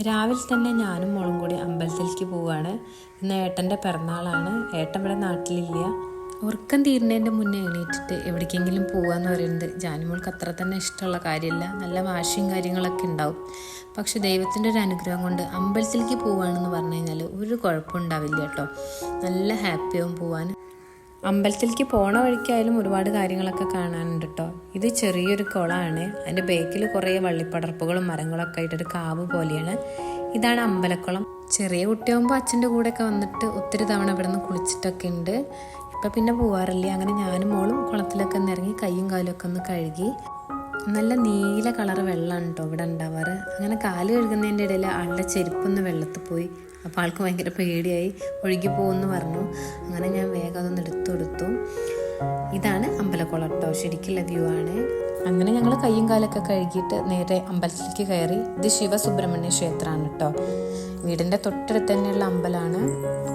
രാവിലെ തന്നെ ഞാനും മോളും കൂടി അമ്പലത്തിലേക്ക് പോവുകയാണ്. ഇന്ന് ഏട്ടൻ്റെ പിറന്നാളാണ്. ഏട്ടൻ ഇവിടെ നാട്ടിലില്ല. ഉറക്കം തീരുന്നതിൻ്റെ മുന്നേ എണീറ്റിട്ട് എവിടേക്കെങ്കിലും പോകാമെന്ന് പറയുന്നത് ജാനുമോൾക്ക് അത്ര തന്നെ ഇഷ്ടമുള്ള കാര്യമല്ല. നല്ല വാശിയും കാര്യങ്ങളൊക്കെ ഉണ്ടാവും. പക്ഷെ ദൈവത്തിൻ്റെ ഒരു അനുഗ്രഹം കൊണ്ട് അമ്പലത്തിലേക്ക് പോവുകയാണെന്ന് പറഞ്ഞു കഴിഞ്ഞാൽ ഒരു കുഴപ്പമുണ്ടാവില്ല കേട്ടോ. നല്ല ഹാപ്പിയാവും പോവാൻ. അമ്പലത്തിലേക്ക് പോണ വഴിക്കായാലും ഒരുപാട് കാര്യങ്ങളൊക്കെ കാണാനുണ്ട് കേട്ടോ. ഇത് ചെറിയൊരു കുളമാണ്. അതിൻ്റെ ബേക്കിൽ കുറേ വള്ളിപ്പടർപ്പുകളും മരങ്ങളൊക്കെ ആയിട്ടൊരു കാവ് പോലെയാണ്. ഇതാണ് അമ്പലക്കുളം. ചെറിയ കുട്ടിയാകുമ്പോൾ അച്ഛൻ്റെ കൂടെയൊക്കെ വന്നിട്ട് ഒത്തിരി തവണ ഇവിടെ നിന്ന് കുളിച്ചിട്ടൊക്കെ ഉണ്ട്. ഇപ്പം പിന്നെ പോവാറില്ല. അങ്ങനെ ഞാനും മോളും കുളത്തിലൊക്കെ ഒന്ന് ഇറങ്ങി കയ്യും കാലൊക്കെ ഒന്ന് കഴുകി. നല്ല നീല കളർ വെള്ളമാണ് കേട്ടോ ഇവിടെ ഉണ്ടാവാറ്. അങ്ങനെ കാല് കഴുകുന്നതിൻ്റെ ഇടയിൽ ആളുടെ ചെരുപ്പൊന്ന് വെള്ളത്തിൽ പോയി. അപ്പോൾ ആൾക്ക് ഭയങ്കര പേടിയായി, ഒഴുകി പോകുമെന്ന് പറഞ്ഞു. അങ്ങനെ ഞാൻ വേഗം അതൊന്ന് എടുത്തു കൊടുത്തു. ഇതാണ് അമ്പലക്കുളം കേട്ടോ, ശരിക്കുള്ള വ്യൂ ആണ്. അങ്ങനെ ഞങ്ങൾ കയ്യും കാലൊക്കെ കഴുകിയിട്ട് നേരെ അമ്പലത്തിലേക്ക് കയറി. ഇത് ശിവസുബ്രഹ്മണ്യ ക്ഷേത്രമാണ് കേട്ടോ. വീടിൻ്റെ തൊട്ടടുത്ത് തന്നെയുള്ള അമ്പലമാണ്.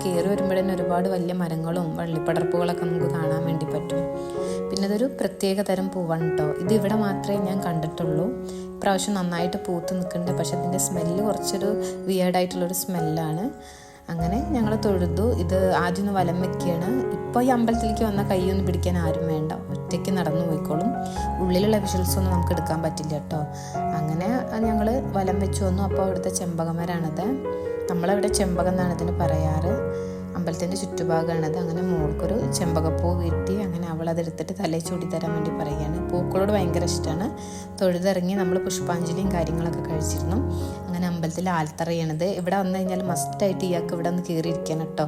കയറി വരുമ്പോഴേ ഒരുപാട് വലിയ മരങ്ങളും വള്ളിപ്പടർപ്പുകളൊക്കെ നമുക്ക് കാണാൻ വേണ്ടി പറ്റും. പിന്നെ അതൊരു പ്രത്യേക തരം പൂവാണ് കേട്ടോ. ഇത് ഇവിടെ മാത്രമേ ഞാൻ കണ്ടിട്ടുള്ളൂ. ഇപ്രാവശ്യം നന്നായിട്ട് പൂത്ത് നിൽക്കുന്നുണ്ട്. പക്ഷെ ഇതിൻ്റെ സ്മെല്ല് കുറച്ചൊരു വിയേർഡായിട്ടുള്ളൊരു സ്മെല്ലാണ്. അങ്ങനെ ഞങ്ങൾ തൊഴുതു. ഇത് ആദ്യം ഒന്ന് വലം വെക്കുകയാണ്. ഇപ്പോൾ ഈ അമ്പലത്തിലേക്ക് വന്ന കൈയൊന്നും പിടിക്കാൻ ആരും വേണ്ട, ഒറ്റയ്ക്ക് നടന്നു പോയിക്കോളും. ഉള്ളിലുള്ള വിഷ്വൽസൊന്നും നമുക്ക് എടുക്കാൻ പറ്റില്ല കേട്ടോ. അങ്ങനെ ഞങ്ങൾ വലം വെച്ച് വന്നു. അപ്പോൾ അവിടുത്തെ ചെമ്പകമരാണിത്. നമ്മളവിടെ ചെമ്പകം എന്നാണ് ഇതിന് പറയാറ്. അമ്പലത്തിൻ്റെ ചുറ്റുഭാഗമാണത്. അങ്ങനെ മോൾക്കൊരു ചെമ്പകപ്പൂ കിട്ടി. അങ്ങനെ അവളതെടുത്തിട്ട് തലയിൽ ചൂടി തരാൻ വേണ്ടി പറയുകയാണ്. പൂക്കളോട് ഭയങ്കര ഇഷ്ടമാണ്. തൊഴുതിറങ്ങി നമ്മൾ പുഷ്പാഞ്ജലിയും കാര്യങ്ങളൊക്കെ കഴിച്ചിരുന്നു. അങ്ങനെ അമ്പലത്തിൽ ആൽത്തറയാണിത്. ഇവിടെ വന്നു കഴിഞ്ഞാൽ മസ്റ്റായിട്ട് ഇയാൾക്ക് ഇവിടെ ഒന്ന് കയറിയിരിക്കണം കേട്ടോ.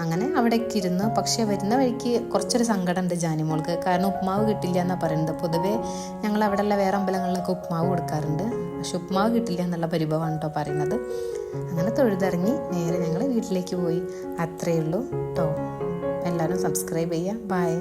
അങ്ങനെ അവിടേക്ക് ഇരുന്നു. പക്ഷേ വരുന്ന വഴിക്ക് കുറച്ചൊരു സങ്കടമുണ്ട് ജാനിമോൾക്ക്. കാരണം ഉപ്മാവ് കിട്ടില്ല എന്നാണ് പറയുന്നത്. പൊതുവേ ഞങ്ങൾ അവിടെയുള്ള വേറെ അമ്പലങ്ങളിലൊക്കെ ഉപ്മാവ് കൊടുക്കാറുണ്ട്. പക്ഷെ ഉപ്മാവ് കിട്ടില്ല എന്നുള്ള പരിഭവമാണ് കേട്ടോ പറയുന്നത്. അങ്ങനെ തൊഴുതിറങ്ങി നേരെ ഞങ്ങൾ വീട്ടിലേക്ക് പോയി. അത്രയേ ഉള്ളൂ കേട്ടോ. എല്ലാവരും സബ്സ്ക്രൈബ് ചെയ്യുക. ബൈ.